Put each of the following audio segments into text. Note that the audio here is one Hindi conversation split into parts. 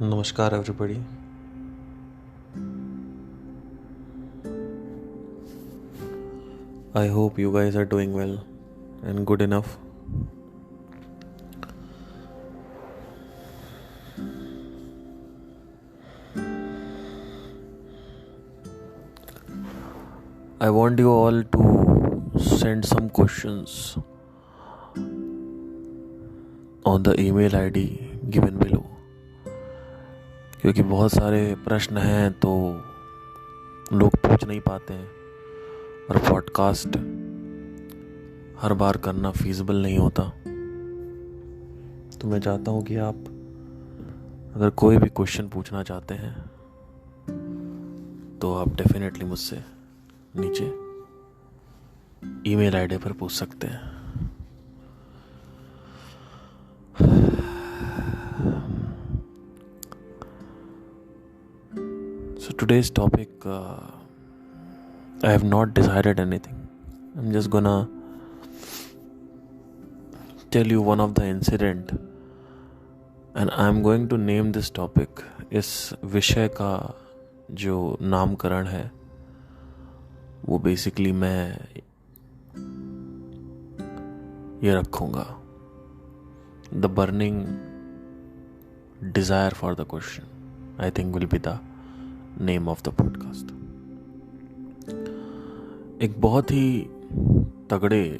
Namaskar, everybody. I hope you guys are doing well and good enough. I want you all to send some questions on the email ID given below. क्योंकि बहुत सारे प्रश्न हैं तो लोग पूछ नहीं पाते हैं और पॉडकास्ट हर बार करना फीजिबल नहीं होता। तो मैं चाहता हूँ कि आप अगर कोई भी क्वेश्चन पूछना चाहते हैं तो आप डेफिनेटली मुझसे नीचे ईमेल आईडी पर पूछ सकते हैं। So today's topic, I have not decided anything. I'm just gonna tell you one of the incident and I'm going to name this topic. इस विषय का जो नामकरण है वो बेसिकली मैं ये रखूँगा, The burning desire for the question, I think will be the name of the podcast. एक बहुत ही तगड़े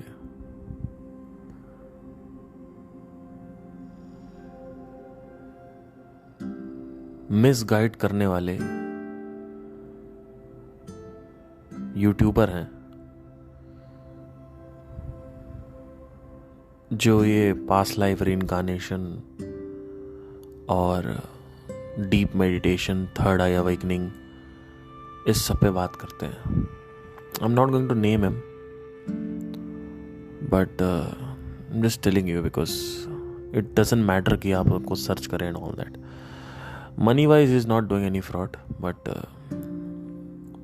मिसगाइड करने वाले यूट्यूबर हैं जो ये पास्ट लाइफ रीइंकार्नेशन और deep meditation, third eye awakening, इस सब पे बात करते हैं। I am not going to name him but I am just telling you because it doesn't matter कि आप उसको सर्च करें and all that. Money wise is not doing any fraud but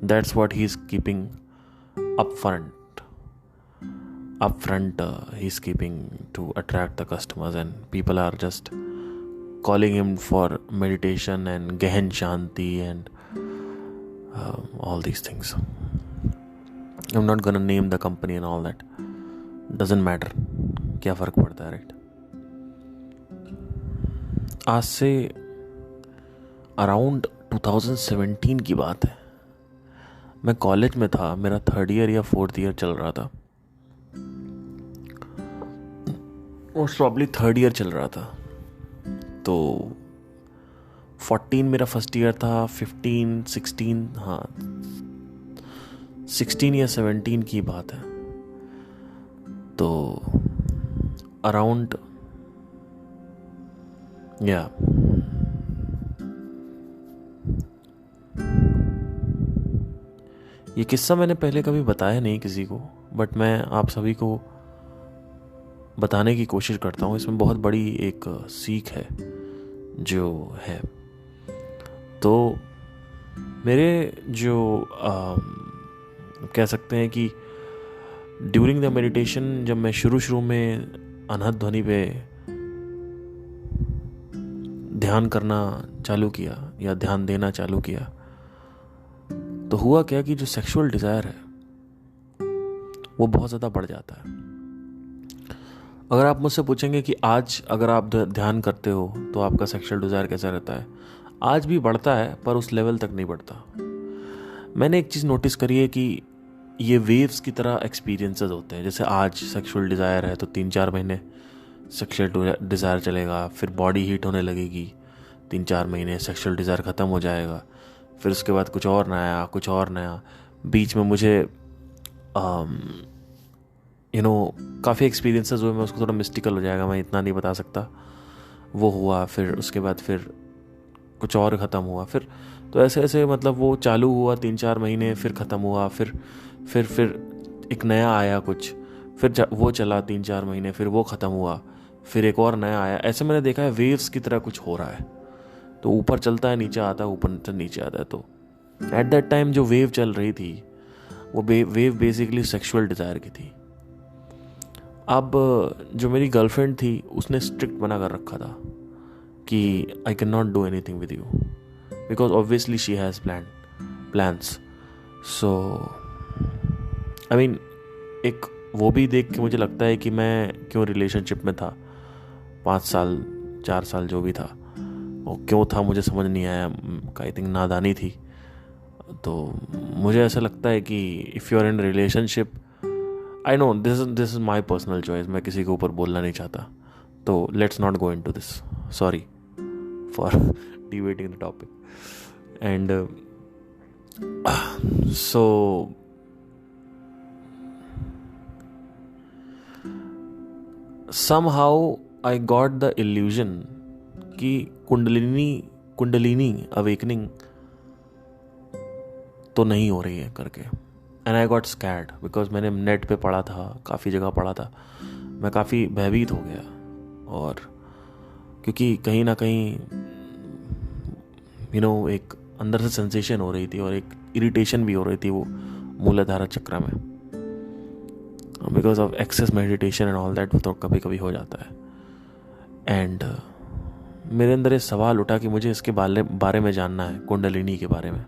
that's what he is keeping upfront he's keeping to attract the customers and people are just calling him for meditation and Gehen Shanti and all these things. I'm not gonna name the company and all that. Doesn't matter. क्या फर्क पड़ता है, राइट? आज से अराउंड 2017 की बात है। मैं कॉलेज में था, मेरा 3rd ईयर या 4th ईयर चल रहा था, मोस्ट प्रॉब्ली 3rd ईयर चल रहा था। तो 14 मेरा फर्स्ट ईयर था, 15, 16, हाँ 16 या 17 की बात है। तो अराउंड ये किस्सा मैंने पहले कभी बताया नहीं किसी को, बट मैं आप सभी को बताने की कोशिश करता हूँ। इसमें बहुत बड़ी एक सीख है जो है। तो मेरे जो कह सकते हैं कि ड्यूरिंग द मेडिटेशन, जब मैं शुरू में अनहद ध्वनि पे ध्यान करना चालू किया या ध्यान देना चालू किया, तो हुआ क्या कि जो सेक्सुअल डिज़ायर है वो बहुत ज़्यादा बढ़ जाता है। अगर आप मुझसे पूछेंगे कि आज अगर आप ध्यान करते हो तो आपका सेक्सुअल डिज़ायर कैसा रहता है, आज भी बढ़ता है पर उस लेवल तक नहीं बढ़ता। मैंने एक चीज़ नोटिस करी है कि ये वेव्स की तरह एक्सपीरियंसेस होते हैं। जैसे आज सेक्सुअल डिज़ायर है तो 3-4 महीने सेक्सुअल डिज़ायर चलेगा, फिर बॉडी हीट होने लगेगी, 3-4 महीने सेक्सुअल डिज़ायर ख़त्म हो जाएगा, फिर उसके बाद कुछ और नया। बीच में मुझे काफ़ी एक्सपीरियंसेस हुए, मैं उसको थोड़ा मिस्टिकल हो जाएगा, मैं इतना नहीं बता सकता। वो हुआ, फिर उसके बाद फिर कुछ और ख़त्म हुआ, फिर तो ऐसे मतलब वो चालू हुआ 3-4 महीने, फिर ख़त्म हुआ, फिर एक नया आया कुछ, फिर वो चला 3-4 महीने, फिर वो ख़त्म हुआ, फिर एक और नया आया। ऐसे मैंने देखा है वेव्स की तरह कुछ हो रहा है। तो ऊपर चलता है, नीचे आता है, ऊपर से नीचे आता है। तो एट दैट टाइम जो वेव चल रही थी वो वेव बेसिकली सेक्सुअल डिज़ायर की थी। अब जो मेरी गर्लफ्रेंड थी उसने स्ट्रिक्ट मना कर रखा था कि I can not do anything with you because obviously she has plans. So I mean एक वो भी देख के मुझे लगता है कि मैं क्यों रिलेशनशिप में था 5 साल 4 साल जो भी था, वो क्यों था मुझे समझ नहीं आया. आई थिंक नादानी थी. तो मुझे ऐसा लगता है कि if you are in relationship, I know this is my personal choice, मैं किसी के ऊपर बोलना नहीं चाहता, तो let's not go into this. Sorry for debating the topic. And so somehow I got the illusion कि कुंडलिनी अवेकनिंग तो नहीं हो रही है करके. And I got scared because मैंने नेट पे पढ़ा था, काफ़ी जगह पढ़ा था, मैं काफ़ी भयभीत हो गया. और क्योंकि कहीं ना कहीं एक अंदर से सेंसेशन हो रही थी और एक इरिटेशन भी हो रही थी वो मूलाधारा चक्र में, because of excess meditation and all that. वो तो कभी कभी हो जाता है. एंड मेरे अंदर ये सवाल उठा कि मुझे इसके बारे में जानना है, कुंडलिनी के बारे में.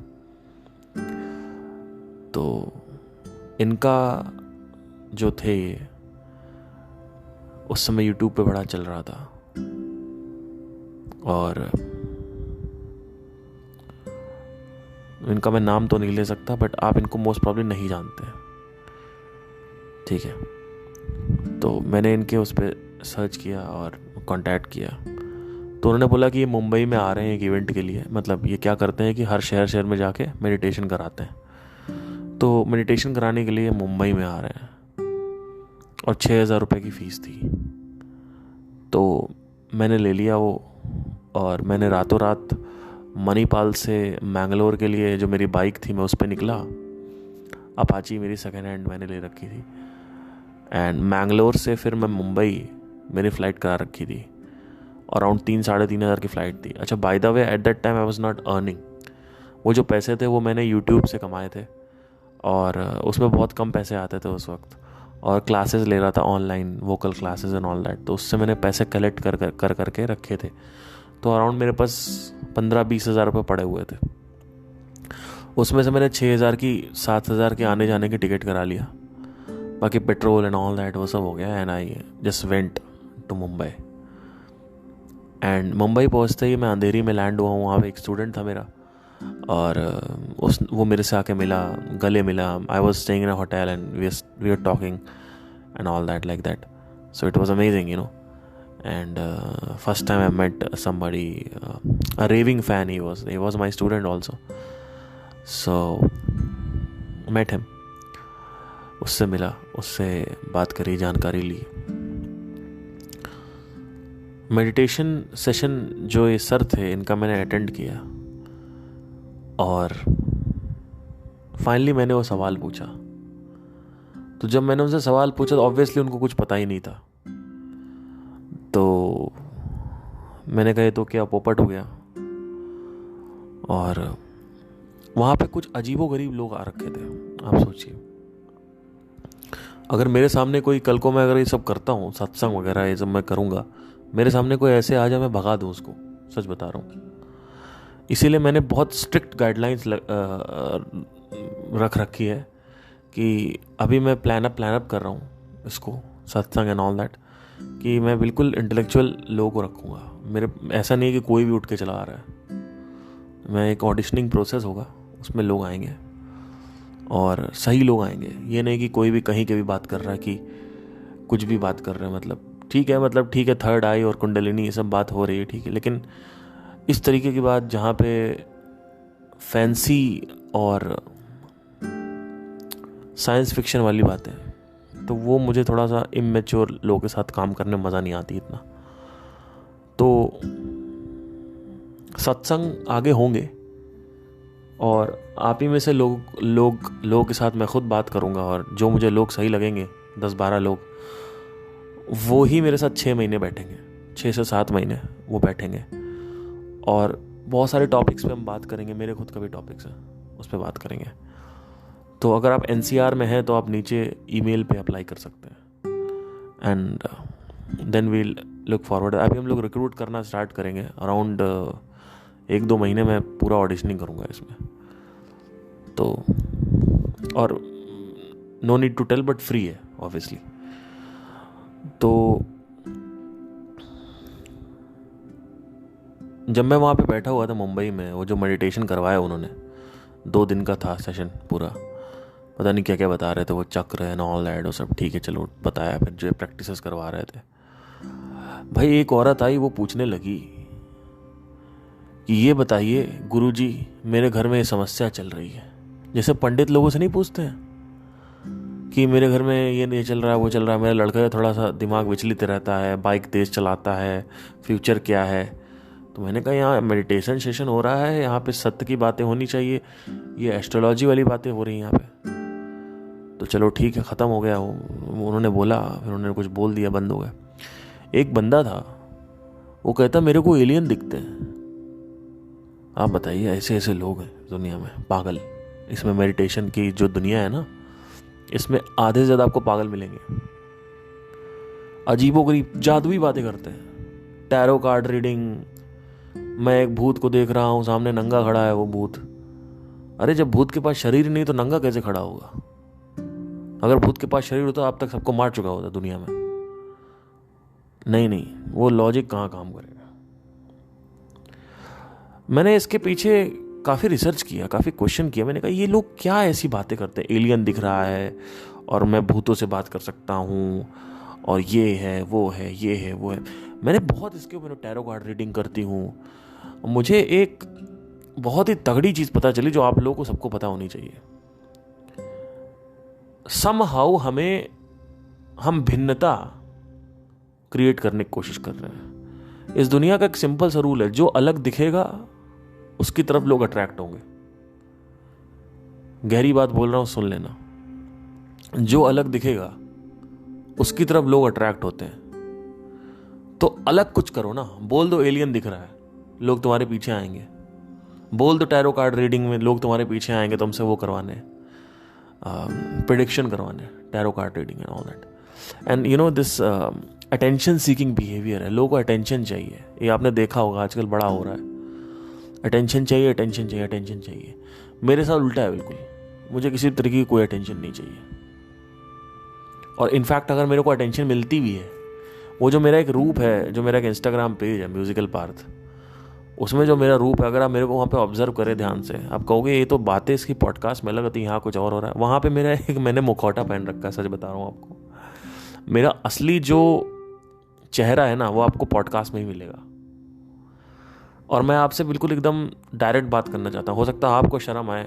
तो इनका जो थे उस समय यूट्यूब पे बड़ा चल रहा था. और इनका मैं नाम तो नहीं ले सकता, बट आप इनको मोस्ट प्रॉब्ली नहीं जानते, ठीक है. तो मैंने इनके उस पर सर्च किया और कांटेक्ट किया. तो उन्होंने बोला कि ये मुंबई में आ रहे हैं एक इवेंट के लिए. मतलब ये क्या करते हैं कि हर शहर में जाके मेडिटेशन कराते हैं. तो मेडिटेशन कराने के लिए मुंबई में आ रहे हैं और 6,000 रुपये की फ़ीस थी. तो मैंने ले लिया वो, और मैंने रातों रात मणिपाल से मैंगलोर के लिए जो मेरी बाइक थी मैं उस पर निकला. अपाची मेरी सेकेंड हैंड मैंने ले रखी थी. एंड मैंगलोर से फिर मैं मुंबई, मेरी फ़्लाइट करा रखी थी. अराउंड 3-3.5 हज़ार की फ़्लाइट थी. अच्छा, by the way at that time I was not earning. वो जो पैसे थे वो मैंने यूट्यूब से कमाए थे, और उसमें बहुत कम पैसे आते थे उस वक्त. और क्लासेस ले रहा था online, vocal classes and all that. तो उससे मैंने पैसे कलेक्ट कर करके रखे थे. तो अराउंड मेरे पास 15-20 हज़ार रुपये पड़े हुए थे. उसमें से मैंने 6,000 की 7,000 के आने जाने की टिकट करा लिया. बाकी पेट्रोल एंड ऑल दैट वो सब हो गया. And I just went to Mumbai. And Mumbai पहुँचते ही मैं अंधेरी में लैंड हुआ हूँ. वहाँ पे एक स्टूडेंट था मेरा, और वो मेरे से आके मिला, गले मिला. I was staying in a hotel and we are talking and all that like that. So it was amazing. And first time I met somebody, a raving fan. He was my student also. So met him. उससे मिला, उससे बात करी, जानकारी ली. मेडिटेशन सेशन जो ये सर थे इनका मैंने अटेंड किया, और फाइनली मैंने वो सवाल पूछा. तो जब मैंने उनसे सवाल पूछा तो ऑब्वियसली उनको कुछ पता ही नहीं था. तो मैंने कहा तो क्या पोपट हो गया. और वहाँ पे कुछ अजीबोगरीब लोग आ रखे थे. आप सोचिए, अगर मेरे सामने कोई, कल को मैं अगर ये सब करता हूँ, सत्संग वगैरह ये सब मैं करूँगा, मेरे सामने कोई ऐसे आ जाए मैं भगा दूँ उसको. सच बता रहा हूँ. इसीलिए मैंने बहुत स्ट्रिक्ट गाइडलाइंस रख रखी है कि अभी मैं प्लान अप कर रहा हूँ इसको, सत्संग एंड ऑल दैट, कि मैं बिल्कुल इंटेलेक्चुअल लोगों को रखूँगा. मेरे ऐसा नहीं है कि कोई भी उठ के चला आ रहा है. मैं एक ऑडिशनिंग प्रोसेस होगा, उसमें लोग आएंगे और सही लोग आएंगे. ये नहीं कि कोई भी कहीं के भी बात कर रहा है, कि कुछ भी बात कर रहे हैं. मतलब ठीक है थर्ड आई और कुंडलिनी ये सब बात हो रही है, ठीक है, लेकिन इस तरीके की बात जहाँ पे फैंसी और साइंस फिक्शन वाली बातें, तो वो मुझे थोड़ा सा इमेच्योर लोगों के साथ काम करने में मज़ा नहीं आती इतना. तो सत्संग आगे होंगे, और आप ही में से लोगों के साथ मैं खुद बात करूँगा, और जो मुझे लोग सही लगेंगे 10-12 लोग, वो ही मेरे साथ 6 महीने बैठेंगे, 6 से 7 महीने वो बैठेंगे. और बहुत सारे टॉपिक्स पे हम बात करेंगे. मेरे खुद का भी टॉपिक्स है, उस पर बात करेंगे. तो अगर आप NCR में हैं तो आप नीचे ईमेल पे अप्लाई कर सकते हैं. And then we'll look forward. अभी हम लोग रिक्रूट करना स्टार्ट करेंगे अराउंड 1-2 महीने में पूरा ऑडिशनिंग करूँगा इसमें। तो और no need to tell but free है ऑब्वियसली। तो जब मैं वहाँ पे बैठा हुआ था मुंबई में, वो जो मेडिटेशन करवाया उन्होंने, 2 दिन का था सेशन पूरा, पता नहीं क्या क्या बता रहे थे वो, चक्र एंड ऑल दैट, वो सब ठीक है चलो बताया। फिर जो प्रैक्टिसेस करवा रहे थे, भाई एक औरत आई, वो पूछने लगी कि ये बताइए गुरुजी मेरे घर में ये समस्या चल रही है। जैसे पंडित लोगों से नहीं पूछते हैं कि मेरे घर में ये नहीं चल रहा है, वो चल रहा है, मेरा लड़का थोड़ा सा दिमाग विचलित रहता है, बाइक तेज़ चलाता है, फ्यूचर क्या है। तो मैंने कहा यहाँ मेडिटेशन सेशन हो रहा है, यहाँ पे सत्य की बातें होनी चाहिए, ये एस्ट्रोलॉजी वाली बातें हो रही हैं यहाँ पे। तो चलो ठीक है, ख़त्म हो गया। उन्होंने बोला, फिर उन्होंने कुछ बोल दिया, बंद हो गया। एक बंदा था, वो कहता मेरे को एलियन दिखते हैं। आप बताइए, ऐसे ऐसे लोग हैं दुनिया में, पागल। इसमें मेडिटेशन की जो दुनिया है ना, इसमें आधे से ज़्यादा आपको पागल मिलेंगे। अजीबोगरीब जादुई बातें करते हैं, टैरो कार्ड रीडिंग। मैं एक भूत को देख रहा हूँ, सामने नंगा खड़ा है वो भूत। अरे जब भूत के पास शरीर नहीं तो नंगा कैसे खड़ा होगा? अगर भूत के पास शरीर होता, अब तक सबको मार चुका होता दुनिया में। नहीं, वो लॉजिक कहाँ काम करेगा। मैंने इसके पीछे काफ़ी रिसर्च किया, काफ़ी क्वेश्चन किया। मैंने कहा ये लोग क्या ऐसी बातें करते हैं, एलियन दिख रहा है और मैं भूतों से बात कर सकता हूँ, और ये है वो है, ये है वो है। मैंने बहुत इसके ऊपर टैरो कार्ड रीडिंग करती हूँ। मुझे एक बहुत ही तगड़ी चीज़ पता चली जो आप लोगों को सबको पता होनी चाहिए। समहाउ हम भिन्नता क्रिएट करने की कोशिश कर रहे हैं। इस दुनिया का एक सिंपल सा रूल है, जो अलग दिखेगा उसकी तरफ लोग अट्रैक्ट होंगे। गहरी बात बोल रहा हूं, सुन लेना। जो अलग दिखेगा उसकी तरफ लोग अट्रैक्ट होते हैं। तो अलग कुछ करो ना। बोल दो एलियन दिख रहा है, लोग तुम्हारे पीछे आएंगे। बोल दो टैरो कार्ड रीडिंग में, लोग तुम्हारे पीछे आएंगे तुमसे वो करवाने, प्रेडिक्शन करवाने, tarot card reading and all that. And you know this attention seeking behaviour है। लोगों को अटेंशन चाहिए। ये आपने देखा होगा आजकल बड़ा हो रहा है। अटेंशन चाहिए, अटेंशन चाहिए, अटेंशन चाहिए। मेरे साथ उल्टा है बिल्कुल। मुझे किसी तरीके की कोई अटेंशन नहीं चाहिए। और इनफैक्ट अगर मेरे को अटेंशन मिलती भी है, वो जो मेरा एक रूप है, जो मेरा एक इंस्टाग्राम पेज है म्यूजिकल पार्थ, उसमें जो मेरा रूप है, अगर आप मेरे को वहाँ पे ऑब्जर्व करें ध्यान से, आप कहोगे ये तो बातें इसकी पॉडकास्ट में अलग होती है, यहाँ कुछ और हो रहा है। वहाँ पे मेरा मैंने मुखौटा पहन रखा है, सच बता रहा हूँ आपको। मेरा असली जो चेहरा है ना, वो आपको पॉडकास्ट में ही मिलेगा। और मैं आपसे बिल्कुल एकदम डायरेक्ट बात करना चाहता हूँ। हो सकता है आपको शर्म आए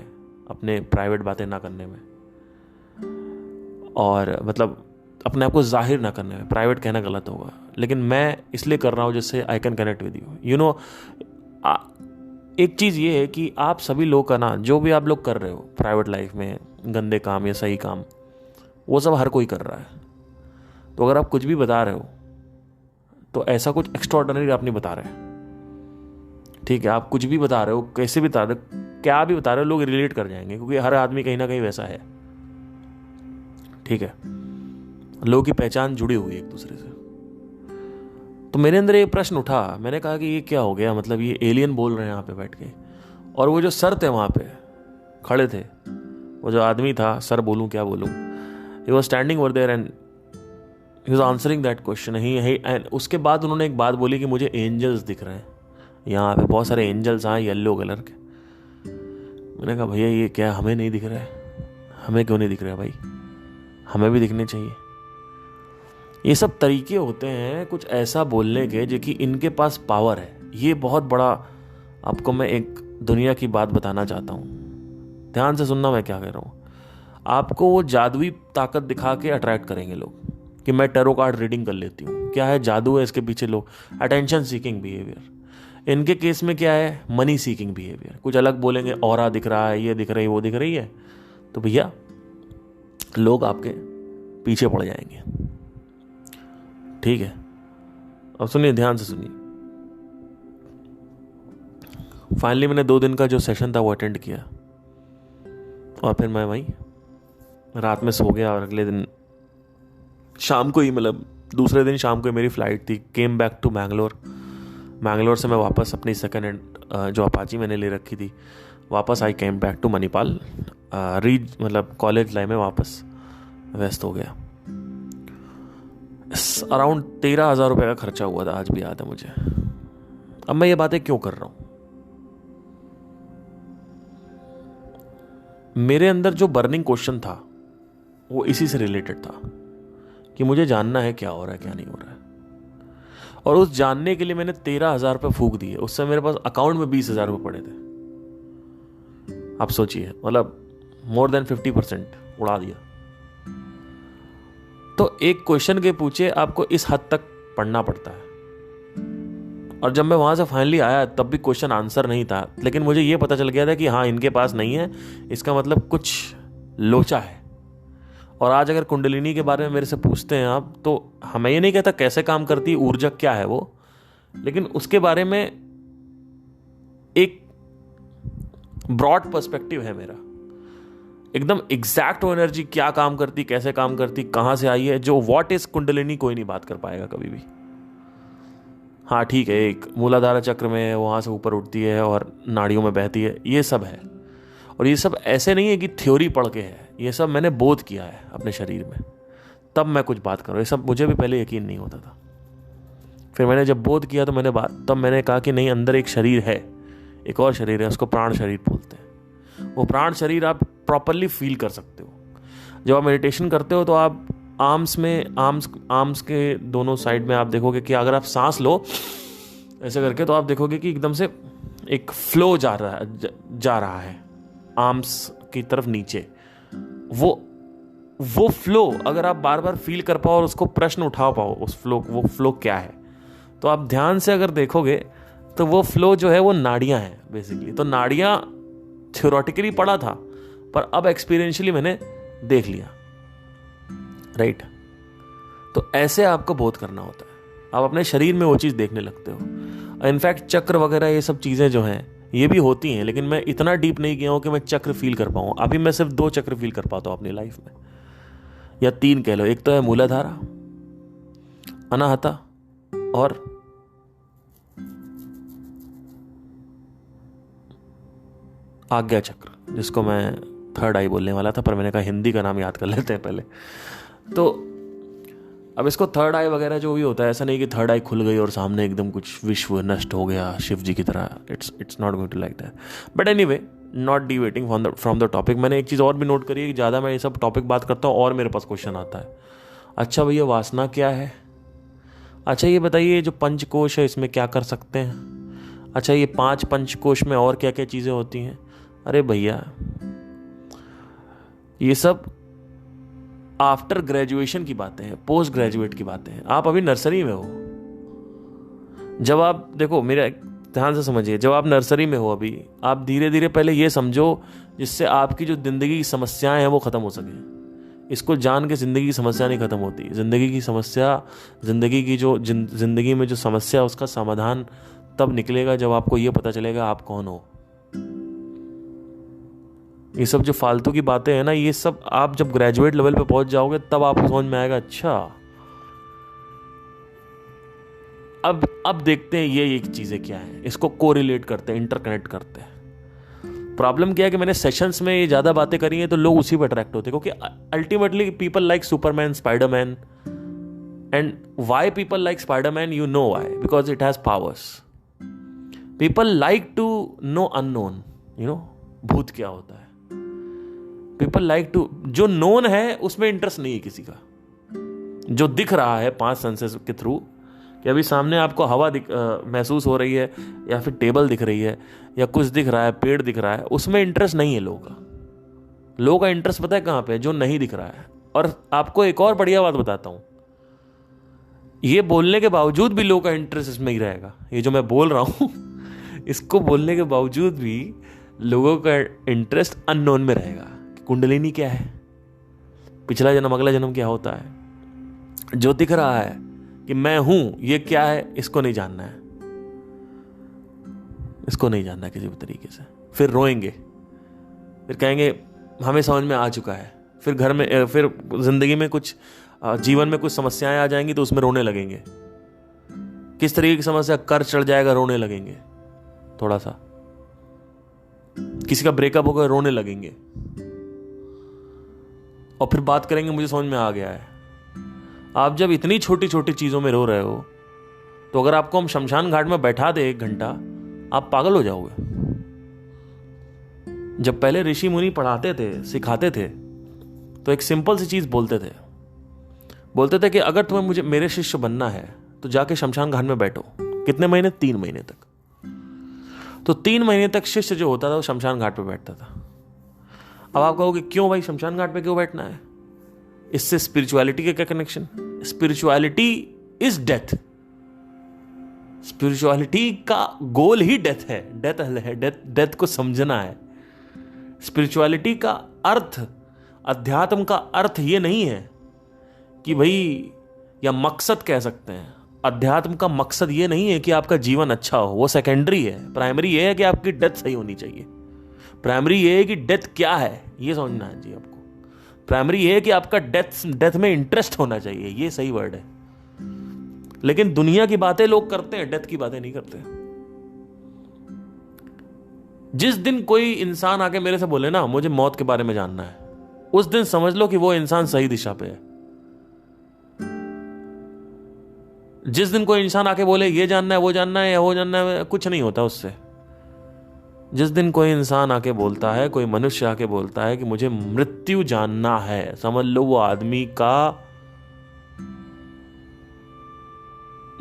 अपने प्राइवेट बातें ना करने में, और मतलब अपने आप को जाहिर ना करने में। प्राइवेट कहना गलत होगा, लेकिन मैं इसलिए कर रहा हूँ जिससे I can connect with you. You know, एक चीज़ ये है कि आप सभी लोग का ना, जो भी आप लोग कर रहे हो प्राइवेट लाइफ में, गंदे काम या सही काम, वो सब हर कोई कर रहा है। तो अगर आप कुछ भी बता रहे हो तो ऐसा कुछ एक्स्ट्राऑर्डिनरी आप नहीं बता रहे, ठीक है? आप कुछ भी बता रहे हो, कैसे भी बता रहे हो, क्या भी बता रहे हो, लोग रिलेट कर जाएंगे, क्योंकि हर आदमी कहीं ना कहीं वैसा है, ठीक है? लोगों की पहचान जुड़ी हुई है एक दूसरे से। तो मेरे अंदर ये प्रश्न उठा, मैंने कहा कि ये क्या हो गया, मतलब ये एलियन बोल रहे हैं यहाँ पे बैठ के। और वो जो सर थे वहाँ पे खड़े थे, वो जो आदमी था, सर बोलूँ क्या बोलूँ, he was standing over there and he was answering that question. And उसके बाद उन्होंने एक बात बोली कि मुझे एंजल्स दिख रहे हैं यहाँ पे, बहुत सारे एंजल्स आए येलो कलर के। मैंने कहा भैया ये क्या, हमें नहीं दिख रहा है? हमें क्यों नहीं दिख रहा है भाई? हमें भी दिखने चाहिए। ये सब तरीके होते हैं कुछ ऐसा बोलने के, जो कि इनके पास पावर है। ये बहुत बड़ा, आपको मैं एक दुनिया की बात बताना चाहता हूँ, ध्यान से सुनना मैं क्या कह रहा हूँ। आपको वो जादुई ताकत दिखा के अट्रैक्ट करेंगे लोग कि मैं टैरो कार्ड रीडिंग कर लेती हूँ। क्या है? जादू है इसके पीछे। लोग अटेंशन सीकिंग बिहेवियर। इनके केस में क्या है? Money seeking behaviour. कुछ अलग बोलेंगे, ऑरा दिख रहा है, ये दिख रही है, वो दिख रही है, तो भैया लोग आपके पीछे पड़ जाएंगे, ठीक है? अब सुनिए, ध्यान से सुनिए। फाइनली मैंने 2 दिन का जो सेशन था वो अटेंड किया, और फिर मैं वहीं रात में सो गया, और अगले दिन शाम को ही, मतलब दूसरे दिन शाम को मेरी फ़्लाइट थी, केम बैक टू मैंगलोर से मैं वापस अपनी सेकेंड हैंड जो अपाची मैंने ले रखी थी, वापस आई केम बैक टू मणिपाल, मतलब कॉलेज लाइफ में वापस व्यस्त हो गया। अराउंड 13,000 रुपये का खर्चा हुआ था, आज भी याद है मुझे। अब मैं ये बातें क्यों कर रहा हूँ? मेरे अंदर जो बर्निंग क्वेश्चन था वो इसी से रिलेटेड था कि मुझे जानना है क्या हो रहा है, क्या नहीं हो रहा है। और उस जानने के लिए मैंने 13,000 रुपये फूंक दिए। उससे मेरे पास अकाउंट में 20,000 रुपये पड़े थे। आप सोचिए, मतलब मोर देन 50% उड़ा दिया। तो एक क्वेश्चन के पूछे आपको इस हद तक पढ़ना पड़ता है। और जब मैं वहां से फाइनली आया तब भी क्वेश्चन आंसर नहीं था, लेकिन मुझे ये पता चल गया था कि हाँ, इनके पास नहीं है, इसका मतलब कुछ लोचा है। और आज अगर कुंडलिनी के बारे में मेरे से पूछते हैं आप, तो हमें ये नहीं कहता कैसे काम करती, ऊर्जा क्या है वो, लेकिन उसके बारे में एक ब्रॉड पर्सपेक्टिव है मेरा। एकदम एग्जैक्ट वो एनर्जी क्या काम करती, कैसे काम करती, कहां से आई है, जो व्हाट इज कुंडलिनी कोई नहीं बात कर पाएगा कभी भी। हाँ ठीक है, एक मूलाधारा चक्र में वहां से ऊपर उठती है और नाड़ियों में बहती है, ये सब है। और ये सब ऐसे नहीं है कि थ्योरी पढ़ के है, ये सब मैंने बोध किया है अपने शरीर में, तब मैं कुछ बात करूँ। ये सब मुझे भी पहले यकीन नहीं होता था। फिर मैंने जब बोध किया तो तब मैंने कहा कि नहीं, अंदर एक शरीर है, एक और शरीर है, उसको प्राण शरीर बोलते हैं। वो प्राण शरीर आप प्रॉपरली फील कर सकते हो। जब आप मेडिटेशन करते हो तो आप आर्म्स के दोनों साइड में आप देखोगे कि अगर आप सांस लो ऐसे करके, तो आप देखोगे कि एकदम से एक फ्लो जा रहा है आर्म्स की तरफ नीचे। वो फ्लो अगर आप बार बार फील कर पाओ और उसको प्रश्न उठा पाओ, वो फ्लो क्या है, तो आप ध्यान से अगर देखोगे तो वो फ्लो जो है वो नाड़ियां हैं बेसिकली। तो नाड़ियां थ्योरेटिकली पढ़ा था, पर अब एक्सपीरियंशियली मैंने देख लिया, राइट। तो ऐसे आपको बोध करना होता है, आप अपने शरीर में वो चीज़ देखने लगते हो। इनफैक्ट चक्र वगैरह ये सब चीज़ें जो हैं ये भी होती हैं, लेकिन मैं इतना डीप नहीं गया हूँ कि मैं चक्र फील कर पाऊँ। अभी मैं सिर्फ 2 चक्र फील कर पाता हूँ अपनी लाइफ में, या 3 कह लो। एक तो है मूलाधारा, अनाहता और आज्ञा चक्र, जिसको मैं थर्ड आई बोलने वाला था, पर मैंने कहा हिंदी का नाम याद कर लेते हैं पहले। तो अब इसको थर्ड आई वगैरह जो भी होता है, ऐसा नहीं कि थर्ड आई खुल गई और सामने एकदम कुछ विश्व नष्ट हो गया शिव जी की तरह। It's not going to like that. But anyway, not deviating from the topic. मैंने एक चीज़ और भी नोट करी है कि ज़्यादा मैं ये सब टॉपिक बात करता हूँ और मेरे पास क्वेश्चन आता है, अच्छा भैया वासना क्या है, अच्छा ये बताइए जो पंचकोश है इसमें क्या कर सकते हैं, अच्छा ये 5 पंचकोश में और क्या क्या चीज़ें होती हैं। अरे भैया, ये सब आफ्टर ग्रेजुएशन की बातें हैं, पोस्ट ग्रेजुएट की बातें हैं। आप अभी नर्सरी में हो। जब आप देखो, मेरा ध्यान से समझिए, जब आप नर्सरी में हो अभी, आप धीरे धीरे पहले ये समझो जिससे आपकी जो जिंदगी की समस्याएं हैं वो खत्म हो सके। इसको जान के जिंदगी की समस्या नहीं खत्म होती। जिंदगी की समस्या, जिंदगी की जो जिंदगी में जो समस्या, उसका समाधान तब निकलेगा जब आपको ये पता चलेगा आप कौन हो। ये सब जो फालतू की बातें हैं ना, ये सब आप जब ग्रेजुएट लेवल पे पहुंच जाओगे तब आपको समझ में आएगा, अच्छा अब देखते हैं ये चीजें क्या हैं, इसको कोरिलेट करते हैं, इंटरकनेक्ट करते हैं। प्रॉब्लम क्या है कि मैंने सेशंस में ये ज्यादा बातें करी हैं तो लोग उसी पर अट्रैक्ट होते हैं, क्योंकि ultimately people like Superman, Spiderman. And why people like Spiderman, you know why, because it has powers. People like to know unknown, you know, भूत क्या होता है। पीपल लाइक टू, जो नोन है उसमें इंटरेस्ट नहीं है किसी का। जो दिख रहा है 5 सेंसेस के थ्रू, कि अभी सामने आपको हवा महसूस हो रही है, या फिर टेबल दिख रही है, या कुछ दिख रहा है, पेड़ दिख रहा है, उसमें इंटरेस्ट नहीं है लोगों का। लोगों का इंटरेस्ट पता है कहां पे, जो नहीं दिख रहा है। और आपको एक और बढ़िया बात बताता हूं, ये बोलने के बावजूद भी लोगों का इंटरेस्ट इसमें ही रहेगा। ये जो मैं बोल रहा हूं इसको बोलने के बावजूद भी लोगों का इंटरेस्ट अननोन में रहेगा। कुंडलिनी क्या है, पिछला जन्म, अगला जन्म क्या होता है, जो दिख रहा है कि मैं हूं, ये क्या है, इसको नहीं जानना है, इसको नहीं जानना किसी भी तरीके से। फिर रोएंगे, फिर कहेंगे हमें समझ में आ चुका है, फिर घर में फिर जिंदगी में कुछ जीवन में कुछ समस्याएं आ जाएंगी तो उसमें रोने लगेंगे। किस तरीके की समस्या, कर्ज चढ़ जाएगा रोने लगेंगे, थोड़ा सा किसी का ब्रेकअप होगा रोने लगेंगे, और फिर बात करेंगे मुझे समझ में आ गया है। आप जब इतनी छोटी छोटी चीजों में रो रहे हो तो अगर आपको हम शमशान घाट में बैठा दे 1 घंटा, आप पागल हो जाओगे। जब पहले ऋषि मुनि पढ़ाते थे, सिखाते थे, तो एक सिंपल सी चीज बोलते थे कि अगर तुम्हें मुझे मेरे शिष्य बनना है तो जाके शमशान घाट में बैठो। कितने महीने? 3 महीने तक। तो 3 महीने तक शिष्य जो होता था वो शमशान घाट पे बैठता था। अब आप कहोगे क्यों भाई शमशान घाट पे क्यों बैठना है? इससे स्पिरिचुअलिटी का क्या connection? Spirituality is death. Spirituality का गोल ही डेथ है। डेथ को समझना है। स्पिरिचुअलिटी का अर्थ, अध्यात्म का अर्थ ये नहीं है कि भाई, या मकसद कह सकते हैं, अध्यात्म का मकसद ये नहीं है कि आपका जीवन अच्छा हो, वो सेकेंडरी है। प्राइमरी ये है कि आपकी डेथ सही होनी चाहिए। प्राइमरी ये है कि डेथ क्या है ये समझना है जी आपको। प्राइमरी ये है कि आपका डेथ में इंटरेस्ट होना चाहिए, ये सही वर्ड है। लेकिन दुनिया की बातें लोग करते हैं, डेथ की बातें नहीं करते। जिस दिन कोई इंसान आके मेरे से बोले ना मुझे मौत के बारे में जानना है, उस दिन समझ लो कि वो इंसान सही दिशा पे है। जिस दिन कोई इंसान आके बोले ये जानना है, वो जानना है, या वो जानना है, कुछ नहीं होता उससे। जिस दिन कोई इंसान आके बोलता है, कोई मनुष्य आके बोलता है कि मुझे मृत्यु जानना है, समझ लो वो आदमी का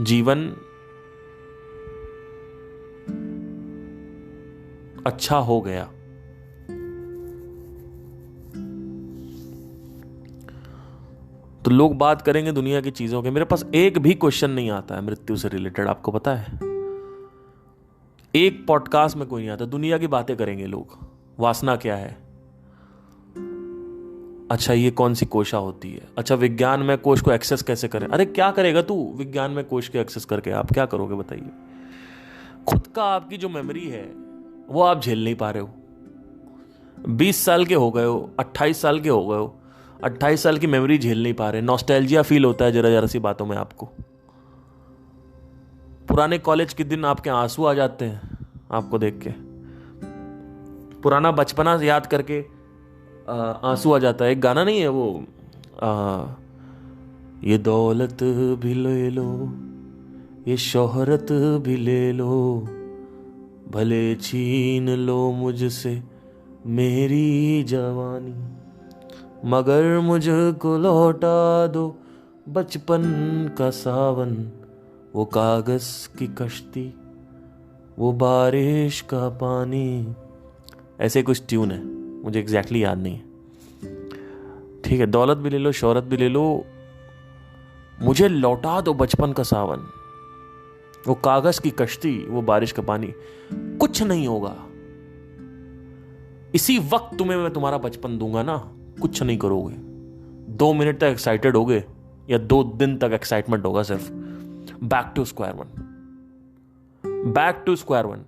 जीवन अच्छा हो गया। तो लोग बात करेंगे दुनिया की चीजों के। मेरे पास एक भी क्वेश्चन नहीं आता है मृत्यु से रिलेटेड, आपको पता है? एक पॉडकास्ट में कोई नहीं आता। दुनिया की बातें करेंगे लोग। वासना क्या है? अच्छा ये कौन सी कोशा होती है? अच्छा विज्ञान में कोश को एक्सेस कैसे करें? अरे क्या करेगा तू विज्ञान में कोश को एक्सेस करके? आप क्या करोगे बताइए? खुद का आपकी जो मेमोरी है वो आप झेल नहीं पा रहे हो। 20 साल के हो गए हो, 28 साल के हो गए हो, 28 साल की मेमोरी झेल नहीं पा रहे। नॉस्टैल्जिया फील होता है जरा जरा सी बातों में आपको। पुराने कॉलेज के दिन आपके आंसू आ जाते हैं आपको देख के। पुराना बचपना याद करके आंसू आ जाता है। एक गाना नहीं है वो, ये दौलत भी ले लो, ये शोहरत भी ले लो, भले छीन लो मुझसे मेरी जवानी, मगर मुझको लौटा दो बचपन का सावन, वो कागज की कश्ती, वो बारिश का पानी। ऐसे कुछ ट्यून है, मुझे एग्जैक्टली याद नहीं है। ठीक है, दौलत भी ले लो, शोहरत भी ले लो, मुझे लौटा दो बचपन का सावन, वो कागज की कश्ती, वो बारिश का पानी। कुछ नहीं होगा। इसी वक्त तुम्हें मैं तुम्हारा बचपन दूंगा ना, कुछ नहीं करोगे। 2 मिनट तक एक्साइटेड होगे या 2 दिन तक एक्साइटमेंट होगा सिर्फ। Back to square one, back to square one.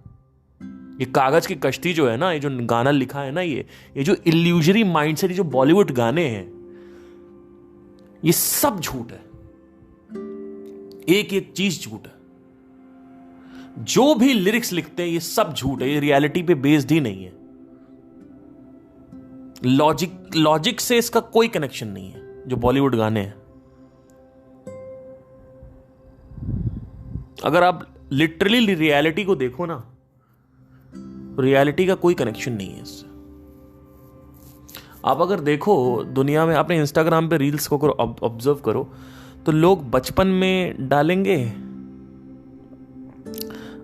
ये कागज की कश्ती जो है ना, ये जो गाना लिखा है ना, ये जो इल्यूजरी माइंड से जो बॉलीवुड गाने हैं, ये सब झूठ है। एक एक चीज झूठ है। जो भी लिरिक्स लिखते हैं ये सब झूठ है। ये रियलिटी पे बेस्ड ही नहीं है। लॉजिक से इसका कोई कनेक्शन नहीं है जो बॉलीवुड गाने हैं। अगर आप लिटरली रियलिटी को देखो ना, रियलिटी का कोई कनेक्शन नहीं है इससे। आप अगर देखो दुनिया में, आपने इंस्टाग्राम पे रील्स को ऑब्जर्व करो तो लोग बचपन में डालेंगे,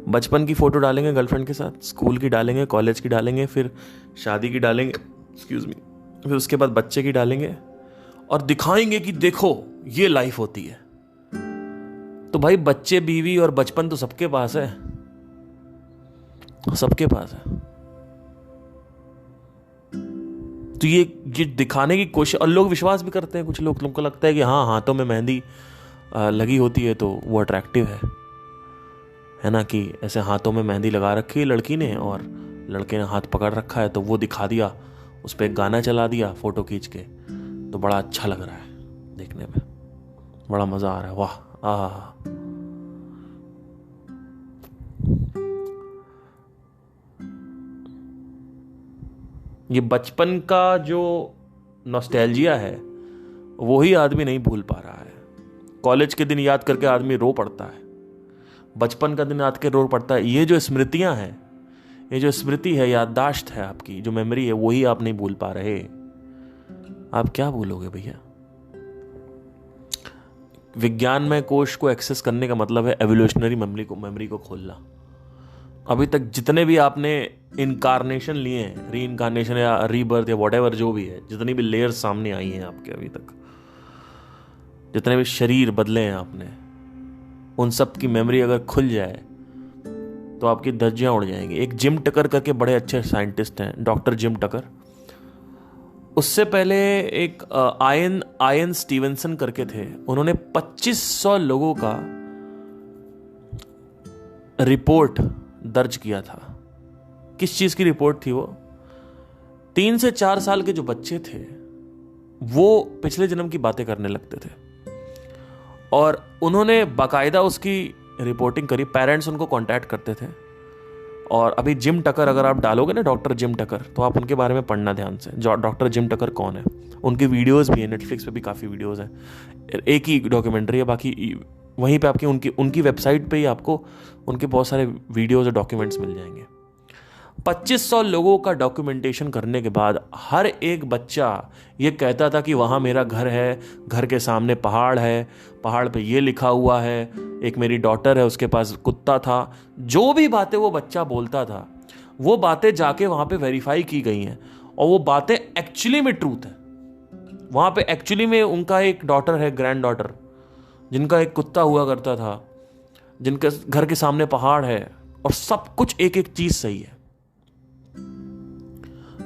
बचपन की फोटो डालेंगे गर्लफ्रेंड के साथ, स्कूल की डालेंगे, कॉलेज की डालेंगे, फिर शादी की डालेंगे, एक्सक्यूज मी, फिर उसके बाद बच्चे की डालेंगे और दिखाएंगे कि देखो ये लाइफ होती है। तो भाई बच्चे, बीवी और बचपन तो सबके पास है, सबके पास है। तो ये दिखाने की कोशिश, और लोग विश्वास भी करते हैं। कुछ लोग को लगता है कि हाँ हाथों में मेहंदी लगी होती है तो वो अट्रैक्टिव है ना, कि ऐसे हाथों में मेहंदी लगा रखी है लड़की ने और लड़के ने हाथ पकड़ रखा है तो वो दिखा दिया, उस पर एक गाना चला दिया फोटो खींच के, तो बड़ा अच्छा लग रहा है देखने में, बड़ा मजा आ रहा है। वाह ये बचपन का जो नॉस्टैल्जिया है वो ही आदमी नहीं भूल पा रहा है। कॉलेज के दिन याद करके आदमी रो पड़ता है, बचपन का दिन याद के रो पड़ता है। ये जो स्मृतियां हैं, ये जो स्मृति है, याददाश्त है आपकी, जो मेमोरी है, वही आप नहीं भूल पा रहे। आप क्या भूलोगे भैया? विज्ञान में कोश को एक्सेस करने का मतलब है एवोल्यूशनरी मेमोरी को खोलना। अभी तक जितने भी आपने इनकारनेशन लिए हैं, री इनकारनेशन या रीबर्थ या व्हाटएवर जो भी है, जितनी भी लेयर्स सामने आई हैं आपके अभी तक, जितने भी शरीर बदले हैं आपने, उन सब की मेमोरी अगर खुल जाए तो आपकी धज्जियां उड़ जाएंगी। एक जिम टकर करके बड़े अच्छे साइंटिस्ट हैं, डॉक्टर जिम टकर। उससे पहले एक आयन स्टीवेंसन करके थे, उन्होंने 2500 लोगों का रिपोर्ट दर्ज किया था। किस चीज की रिपोर्ट थी वो? 3 से 4 साल के जो बच्चे थे वो पिछले जन्म की बातें करने लगते थे और उन्होंने बाकायदा उसकी रिपोर्टिंग करी। पेरेंट्स उनको कांटेक्ट करते थे। और अभी जिम टकर अगर आप डालोगे ना, डॉक्टर जिम टकर, तो आप उनके बारे में पढ़ना ध्यान से। डॉक्टर जिम टकर कौन है? उनकी वीडियोस भी है, नेटफ्लिक्स पे भी काफ़ी वीडियोस हैं। एक ही डॉक्यूमेंट्री है, बाकी वहीं पे आपकी उनकी वेबसाइट पे ही आपको उनके बहुत सारे वीडियोस और डॉक्यूमेंट्स मिल जाएंगे। 2500 लोगों का डॉक्यूमेंटेशन करने के बाद हर एक बच्चा ये कहता था कि वहाँ मेरा घर है, घर के सामने पहाड़ है, पहाड़ पे ये लिखा हुआ है, एक मेरी डॉटर है, उसके पास कुत्ता था। जो भी बातें वो बच्चा बोलता था, वो बातें जाके वहाँ पे वेरीफाई की गई हैं और वो बातें एक्चुअली में ट्रूथ है। वहाँ पे एक्चुअली में उनका एक डॉटर है, ग्रैंड डॉटर, जिनका एक कुत्ता हुआ करता था, जिनके घर के सामने पहाड़ है, और सब कुछ एक एक चीज सही है।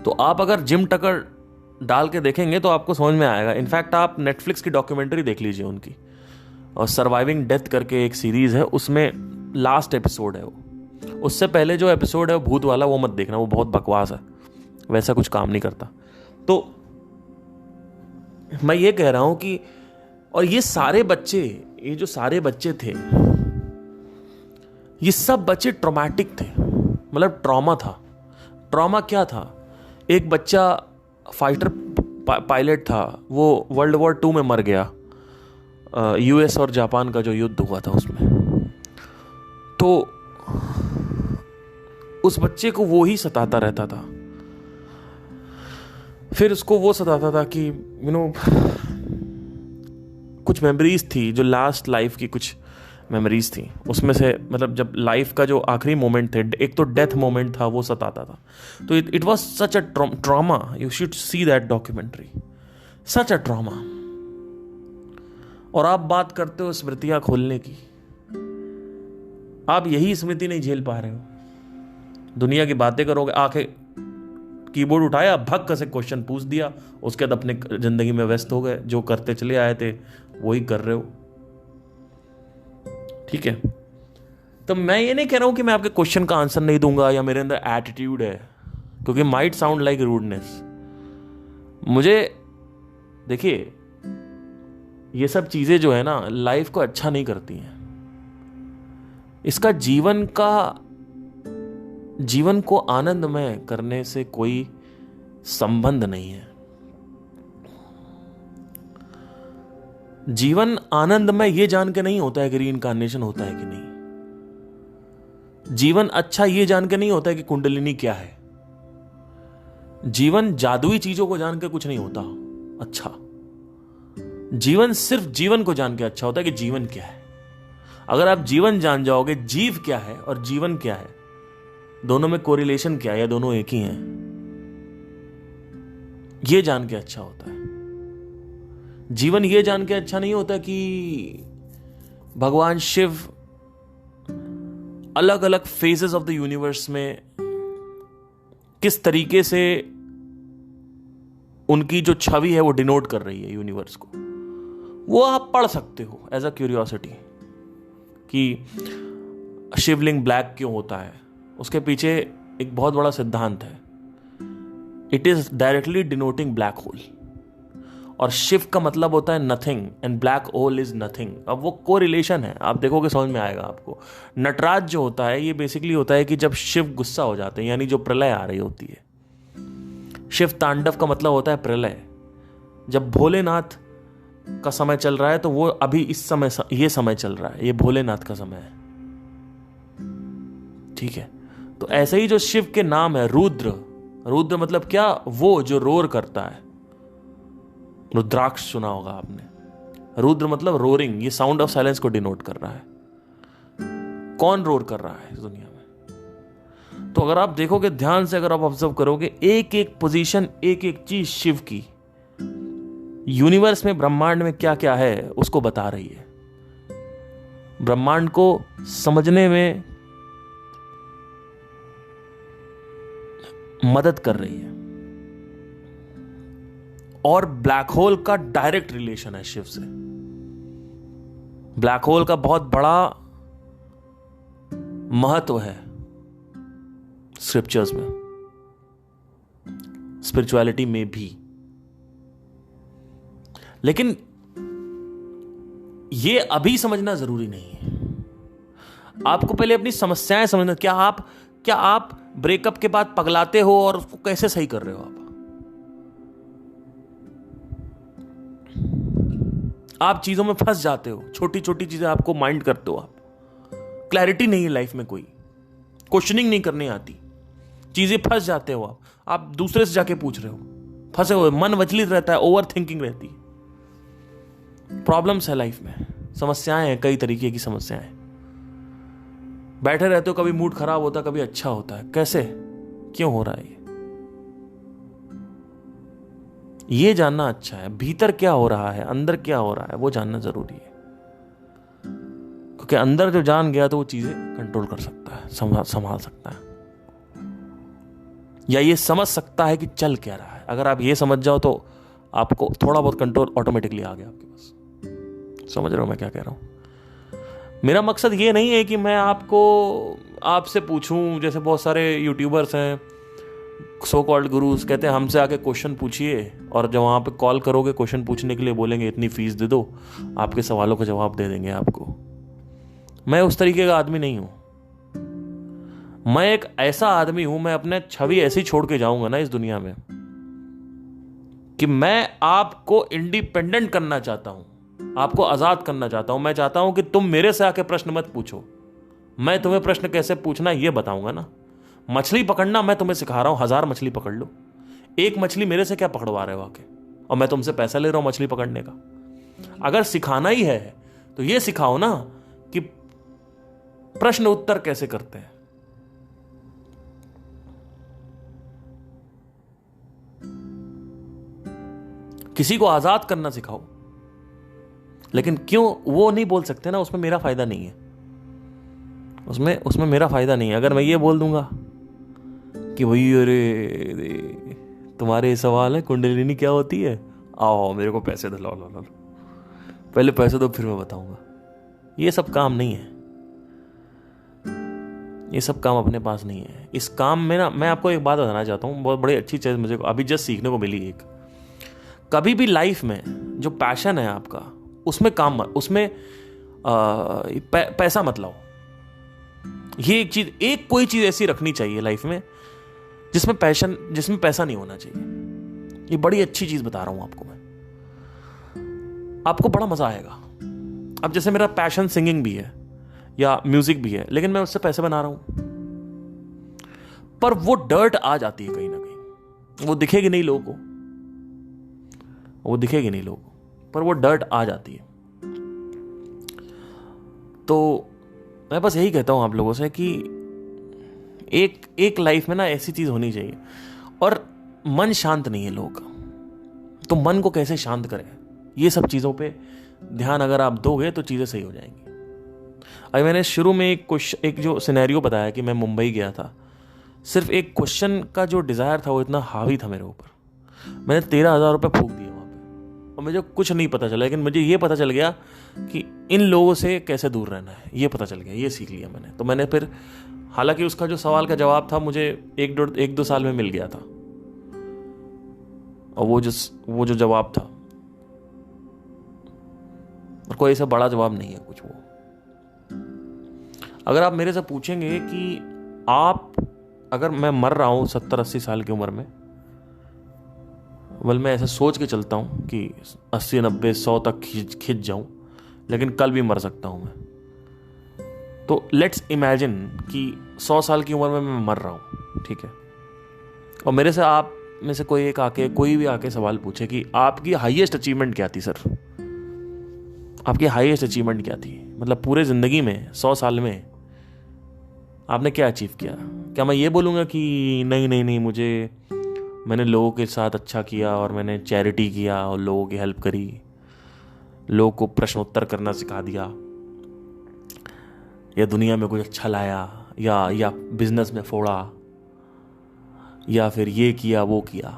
तो आप अगर जिम टकर डाल के देखेंगे तो आपको समझ में आएगा। इनफैक्ट आप नेटफ्लिक्स की डॉक्यूमेंट्री देख लीजिए उनकी, और सर्वाइविंग डेथ करके एक सीरीज है, उसमें लास्ट एपिसोड है वो। उससे पहले जो एपिसोड है वो भूत वाला, वो मत देखना, वो बहुत बकवास है, वैसा कुछ काम नहीं करता। तो मैं ये कह रहा हूं कि, और ये सारे बच्चे, ये जो सारे बच्चे थे, ये सब बच्चे ट्रॉमेटिक थे, मतलब ट्रॉमा था। ट्रॉमा क्या था? एक बच्चा फाइटर पायलट था, वो वर्ल्ड वॉर 2 में मर गया, यूएस और जापान का जो युद्ध हुआ था उसमें। तो उस बच्चे को वो ही सताता रहता था। फिर उसको वो सताता था कि कुछ मेमोरीज थी जो लास्ट लाइफ की कुछ मेमोरीज थी, उसमें से मतलब जब लाइफ का जो आखिरी मोमेंट थे, एक तो डेथ मोमेंट था, वो सताता था। तो it was such a trauma. You should see that documentary, such a trauma. और आप बात करते हो स्मृतियां खोलने की, आप यही स्मृति नहीं झेल पा रहे हो। दुनिया की बातें करोगे, आके कीबोर्ड उठाया, भक्क से क्वेश्चन पूछ दिया, उसके बाद अपने जिंदगी में व्यस्त हो गए, जो करते चले आए थे वही कर रहे हो। ठीक है, तो मैं ये नहीं कह रहा हूं कि मैं आपके क्वेश्चन का आंसर नहीं दूंगा या मेरे अंदर एटीट्यूड है, क्योंकि माइट साउंड लाइक रूडनेस। मुझे देखिए, ये सब चीजें जो है ना, लाइफ को अच्छा नहीं करती हैं। इसका जीवन को आनंदमय करने से कोई संबंध नहीं है। जीवन आनंदमय ये जान के नहीं होता है कि रीइंकार्नेशन होता है कि नहीं। जीवन अच्छा ये जान के नहीं होता है कि कुंडलिनी क्या है। जीवन जादुई चीजों को जान के कुछ नहीं होता अच्छा। जीवन सिर्फ जीवन को जान के अच्छा होता है कि जीवन क्या है। अगर आप जीवन जान जाओगे, जीव क्या है और जीवन क्या है, दोनों में कोरिलेशन क्या है या दोनों एक ही हैं, ये जान के अच्छा होता है। जीवन ये जान के अच्छा नहीं होता कि भगवान शिव अलग अलग फेजेस ऑफ द यूनिवर्स में किस तरीके से उनकी जो छवि है वो डिनोट कर रही है यूनिवर्स को। वो आप पढ़ सकते हो एज अ क्यूरियोसिटी कि शिवलिंग ब्लैक क्यों होता है। उसके पीछे एक बहुत बड़ा सिद्धांत है, it is directly denoting black hole. और शिव का मतलब होता है nothing and black hole is nothing. अब वो को रिलेशन है, आप देखोगे समझ में आएगा आपको। नटराज जो होता है ये बेसिकली होता है कि जब शिव गुस्सा हो जाते हैं, यानी जो प्रलय आ रही होती है। शिव तांडव का मतलब होता है प्रलय। जब भोलेनाथ का समय चल रहा है तो वो अभी इस समय ये समय चल रहा है, ये भोलेनाथ का समय है, ठीक है। तो ऐसे ही जो शिव के नाम है रुद्र, रुद्र मतलब क्या, वो जो रोर करता है। रुद्राक्ष सुना होगा आपने। रुद्र मतलब रोरिंग, ये साउंड ऑफ साइलेंस को डिनोट कर रहा है। कौन रोर कर रहा है इस दुनिया में? तो अगर आप देखोगे ध्यान से, अगर आप ऑब्जर्व करोगे, एक एक पोजीशन, एक एक चीज शिव की यूनिवर्स में, ब्रह्मांड में क्या क्या है उसको बता रही है, ब्रह्मांड को समझने में मदद कर रही है। और ब्लैक होल का डायरेक्ट रिलेशन है शिव से। ब्लैक होल का बहुत बड़ा महत्व है स्क्रिप्चर्स में, स्पिरिचुअलिटी में भी। लेकिन ये अभी समझना जरूरी नहीं है। आपको पहले अपनी समस्याएं समझना। क्या आप ब्रेकअप के बाद पगलाते हो और उसको कैसे सही कर रहे हो? आप चीजों में फंस जाते हो, छोटी छोटी चीजें आपको माइंड करते हो आप। क्लैरिटी नहीं है लाइफ में, कोई क्वेश्चनिंग नहीं करने आती, चीजें फंस जाते हो आप दूसरे से जाके पूछ रहे हो, फंसे हुए, मन विचलित रहता है, ओवर थिंकिंग रहती है। प्रॉब्लम्स है लाइफ में, समस्याएं हैं, कई तरीके की समस्याएं। बैठे रहते हो, कभी मूड खराब होता है, कभी अच्छा होता है। कैसे, क्यों हो रहा है ये जानना अच्छा है। भीतर क्या हो रहा है, अंदर क्या हो रहा है, वो जानना जरूरी है। क्योंकि अंदर जो जान गया तो वो चीजें कंट्रोल कर सकता है, संभाल सकता है, या ये समझ सकता है कि चल क्या रहा है। अगर आप ये समझ जाओ तो आपको थोड़ा बहुत कंट्रोल ऑटोमेटिकली आ गया आपके पास। समझ रहे हो मैं क्या कह रहा हूं? मेरा मकसद ये नहीं है कि मैं आपसे पूछूं, जैसे बहुत सारे यूट्यूबर्स हैं, सो कॉल्ड गुरुज, कहते हैं हमसे आके क्वेश्चन पूछिए, और जब वहां पे कॉल करोगे क्वेश्चन पूछने के लिए बोलेंगे इतनी फीस दे दो, आपके सवालों का जवाब दे देंगे आपको। मैं उस तरीके का आदमी नहीं हूं। मैं एक ऐसा आदमी हूं, मैं अपने छवि ऐसी छोड़ के जाऊंगा ना इस दुनिया में कि मैं आपको इंडिपेंडेंट करना चाहता हूं, आपको आजाद करना चाहता हूं। मैं चाहता हूं कि तुम मेरे से आके प्रश्न मत पूछो, मैं तुम्हें प्रश्न कैसे पूछना ये बताऊंगा ना। मछली पकड़ना मैं तुम्हें सिखा रहा हूं, 1000 मछली पकड़ लो। एक मछली मेरे से क्या पकड़वा रहे हो आके, और मैं तुमसे पैसा ले रहा हूं मछली पकड़ने का। अगर सिखाना ही है तो ये सिखाओ ना कि प्रश्न उत्तर कैसे करते हैं। किसी को आजाद करना सिखाओ, लेकिन क्यों वो नहीं बोल सकते ना, उसमें मेरा फायदा नहीं है, उसमें मेरा फायदा नहीं है। अगर मैं ये बोल दूंगा कि भाई अरे तुम्हारे सवाल है कुंडलिनी क्या होती है, आओ मेरे को पैसे दो, लो पहले पैसे दो फिर मैं बताऊंगा, ये सब काम नहीं है, ये सब काम अपने पास नहीं है। इस काम में ना, मैं आपको एक बात बताना चाहता हूँ, बहुत बड़ी अच्छी चीज मुझे अभी जस्ट सीखने को मिली। एक, कभी भी लाइफ में जो पैशन है आपका, उसमें काम मत, उसमें पैसा मत लाओ। ये एक चीज, एक कोई चीज ऐसी रखनी चाहिए लाइफ में जिसमें पैसा नहीं होना चाहिए। ये बड़ी अच्छी चीज बता रहा हूं आपको मैं, आपको बड़ा मजा आएगा। अब जैसे मेरा पैशन सिंगिंग भी है या म्यूजिक भी है, लेकिन मैं उससे पैसे बना रहा हूं, पर वो डर्ट आ जाती है कहीं ना कहीं। वो दिखेगी नहीं लोगों को, पर वो डर्ट आ जाती है। तो मैं बस यही कहता हूं आप लोगों से कि एक लाइफ में ना ऐसी चीज होनी चाहिए। और मन शांत नहीं है लोगों का, तो मन को कैसे शांत करें, ये सब चीजों पे ध्यान अगर आप दोगे तो चीजें सही हो जाएंगी। अभी मैंने शुरू में एक जो सिनेरियो बताया कि मैं मुंबई गया था, सिर्फ एक क्वेश्चन का जो डिजायर था वो इतना हावी था मेरे ऊपर, मैंने 13,000 रुपये फूंक दिए वहां पे, और मुझे कुछ नहीं पता चला। लेकिन मुझे ये पता चल गया कि इन लोगों से कैसे दूर रहना है, ये पता चल गया, ये सीख लिया मैंने। तो मैंने फिर, हालांकि उसका जो सवाल का जवाब था मुझे 1-2 साल में मिल गया था, और वो जो जवाब था और कोई ऐसा बड़ा जवाब नहीं है कुछ वो। अगर आप मेरे से पूछेंगे कि अगर मैं मर रहा हूँ 70-80 साल की उम्र में, मैं ऐसा सोच के चलता हूँ कि 80-90-100 तक खिंच जाऊँ, लेकिन कल भी मर सकता हूँ मैं। तो लेट्स इमेजिन कि 100 साल की उम्र में मैं मर रहा हूँ, ठीक है, और मेरे से आप में से कोई भी आके सवाल पूछे कि आपकी हाईएस्ट अचीवमेंट क्या थी सर, आपकी हाईएस्ट अचीवमेंट क्या थी, मतलब पूरे ज़िंदगी में 100 साल में आपने क्या अचीव किया। क्या मैं ये बोलूँगा कि नहीं मैंने लोगों के साथ अच्छा किया और मैंने चैरिटी किया और लोगों की हेल्प करी, लोगों को प्रश्नोत्तर करना सिखा दिया, या दुनिया में कुछ अच्छा लाया, या बिजनेस में फोड़ा, या फिर ये किया वो किया,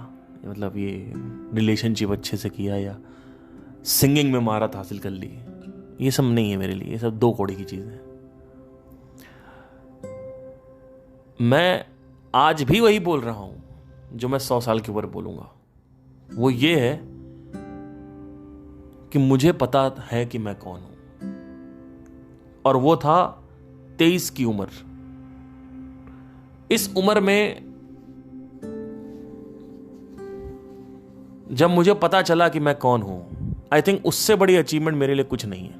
मतलब ये रिलेशनशिप अच्छे से किया, या सिंगिंग में महारत हासिल कर ली। ये सब नहीं है मेरे लिए, ये सब 2 कौड़ी की चीज़ है। मैं आज भी वही बोल रहा हूं जो मैं 100 साल के ऊपर बोलूंगा। वो ये है कि मुझे पता है कि मैं कौन हूं, और वो था 23 की उम्र। इस उम्र में जब मुझे पता चला कि मैं कौन हूं, आई थिंक उससे बड़ी अचीवमेंट मेरे लिए कुछ नहीं है।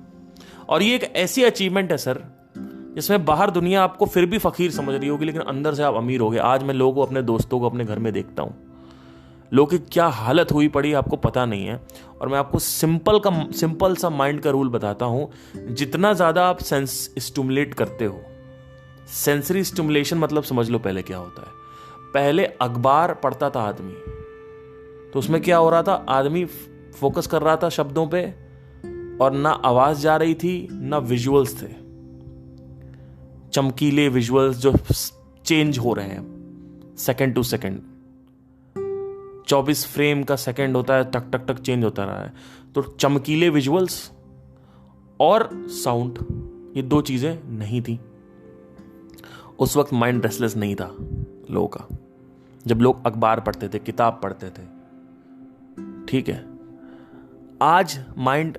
और ये एक ऐसी अचीवमेंट है सर जिसमें बाहर दुनिया आपको फिर भी फकीर समझ रही होगी, लेकिन अंदर से आप अमीर होगे। आज मैं लोगों को, अपने दोस्तों को अपने घर में देखता हूं, लोगों की क्या हालत हुई पड़ी आपको पता नहीं है। और मैं आपको सिंपल सा माइंड का रूल बताता हूं, जितना ज्यादा आप सेंस स्टिमुलेट करते हो, सेंसरी स्टिमुलेशन मतलब समझ लो पहले क्या होता है। पहले अखबार पढ़ता था आदमी, तो उसमें क्या हो रहा था, आदमी फोकस कर रहा था शब्दों पे, और ना आवाज जा रही थी ना विजुअल्स थे, चमकीले विजुअल्स जो चेंज हो रहे हैं सेकंड टू सेकंड। 24 फ्रेम का सेकंड होता है, टक टक टक चेंज होता रहा है। तो चमकीले विजुअल्स और साउंड, ये 2 चीजें नहीं थी उस वक्त। माइंड रेस्टलेस नहीं था लोगों का, जब लोग अखबार पढ़ते थे, किताब पढ़ते थे, ठीक है। आज माइंड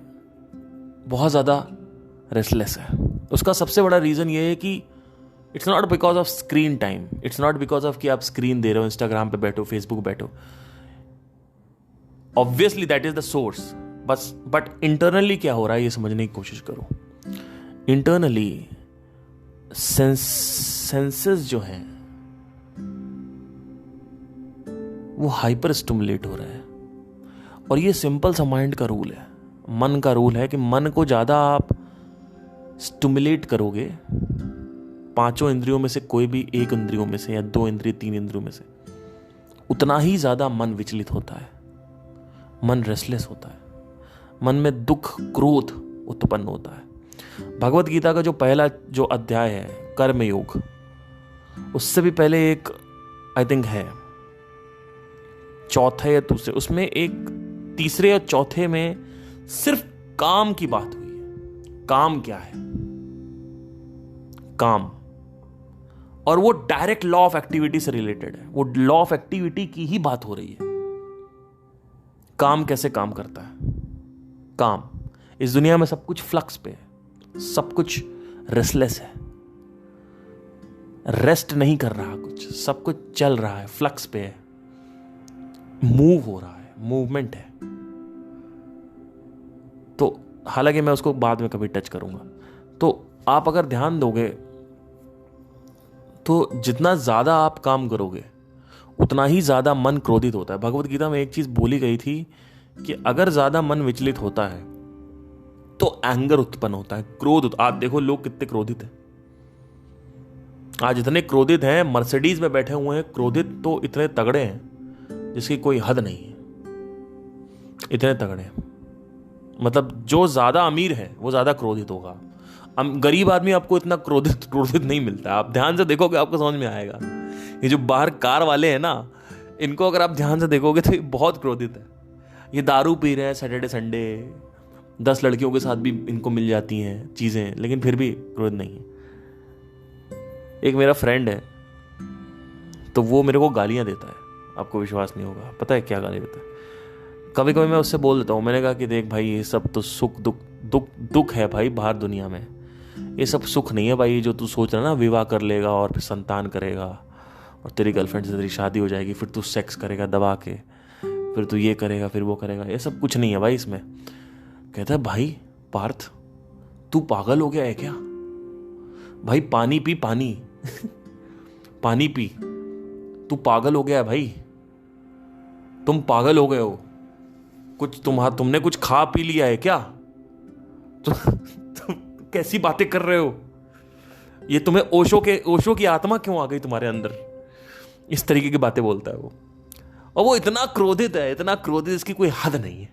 बहुत ज्यादा रेस्टलेस है। उसका सबसे बड़ा रीजन ये है कि it's not because of screen time, it's not because of कि आप स्क्रीन दे रहे हो, इंस्टाग्राम पे बैठो, फेसबुक बैठो, obviously that is the source, बस बट इंटरनली क्या हो रहा है ये समझने की कोशिश करो। इंटरनली सेंसेस जो हैं वो हाइपर स्टिमुलेट हो रहे हैं। और ये सिंपल सा माइंड का रूल है, मन का रूल है कि मन को ज्यादा आप स्टिमुलेट करोगे, 5 इंद्रियों में से कोई भी 1 इंद्रियों में से, या 2 इंद्रिय 3 इंद्रियों में से, उतना ही ज्यादा मन विचलित होता है, मन रेस्टलेस होता है, मन में दुख क्रोध उत्पन्न होता है। भगवत गीता का जो पहला जो अध्याय है कर्म योग, उससे भी पहले एक आई थिंक है चौथे या दूसरे, उसमें एक तीसरे या चौथे में सिर्फ काम की बात हुई है। काम क्या है, काम, और वो डायरेक्ट लॉ ऑफ एक्टिविटी से रिलेटेड है, वो लॉ ऑफ एक्टिविटी की ही बात हो रही है। काम कैसे काम करता है, काम, इस दुनिया में सब कुछ फ्लक्स पे है, सब कुछ रेस्टलेस है, रेस्ट नहीं कर रहा कुछ, सब कुछ चल रहा है, फ्लक्स पे है, मूव हो रहा है, मूवमेंट है। तो हालांकि मैं उसको बाद में कभी टच करूंगा। तो आप अगर ध्यान दोगे तो जितना ज्यादा आप काम करोगे उतना ही ज्यादा मन क्रोधित होता है। भगवत गीता में एक चीज बोली गई थी कि अगर ज्यादा मन विचलित होता है तो एंगर उत्पन्न होता है, क्रोध। आप देखो लोग कितने क्रोधित हैं आज, इतने क्रोधित हैं, मर्सिडीज में बैठे हुए हैं, क्रोधित तो इतने तगड़े हैं जिसकी कोई हद नहीं है, इतने तगड़े हैं। मतलब जो ज्यादा अमीर है वो ज्यादा क्रोधित होगा, गरीब आदमी आपको इतना क्रोधित नहीं मिलता। आप ध्यान से देखोगे आपको समझ में आएगा। ये जो बाहर कार वाले हैं ना, इनको अगर आप ध्यान से देखोगे तो ये बहुत क्रोधित है। ये दारू पी रहे हैं सैटरडे संडे, 10 लड़कियों के साथ भी इनको मिल जाती हैं चीजें, लेकिन फिर भी क्रोध नहीं है। एक मेरा फ्रेंड है, तो वो मेरे को गालियां देता है, आपको विश्वास नहीं होगा, पता है क्या गाली देता है। कभी कभी मैं उससे बोल देता हूँ, मैंने कहा कि देख भाई ये सब तो सुख दुख दुख है भाई बाहर दुनिया में। ये सब सुख नहीं है भाई जो तू सोच रहा ना, विवाह कर लेगा और फिर संतान करेगा और तेरी गर्लफ्रेंड से तेरी शादी हो जाएगी, फिर तू सेक्स करेगा दबा के, फिर तू ये करेगा फिर वो करेगा। ये सब कुछ नहीं है भाई इसमें। कहता है भाई पार्थ तू पागल हो गया है क्या भाई? पानी पी पानी पानी पी, तू पागल हो गया है भाई, तुम पागल हो गए हो। कुछ तुमने कुछ खा पी लिया है क्या? तुम कैसी बातें कर रहे हो? ये तुम्हें ओशो की आत्मा क्यों आ गई तुम्हारे अंदर? इस तरीके की बातें बोलता है वो। और वो इतना क्रोधित है, इतना क्रोधित, इसकी कोई हद नहीं है।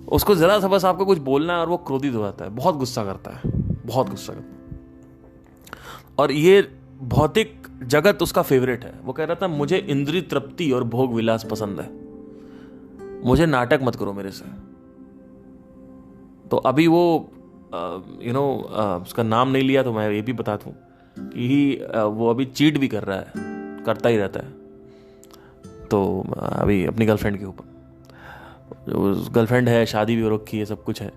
उसको जरा सा बस आपको कुछ बोलना है और वो क्रोधित हो जाता है, बहुत गुस्सा करता है, बहुत गुस्सा करता है। और ये भौतिक जगत उसका फेवरेट है। वो कह रहा था मुझे इंद्रिय तृप्ति और भोग विलास पसंद है, मुझे नाटक मत करो मेरे से। तो अभी वो उसका नाम नहीं लिया तो मैं ये भी बता दूं कि वो अभी चीट भी कर रहा है, करता ही रहता है। तो अभी अपनी गर्लफ्रेंड के ऊपर, गर्लफ्रेंड है, शादी भी हो रखी है, सब कुछ है,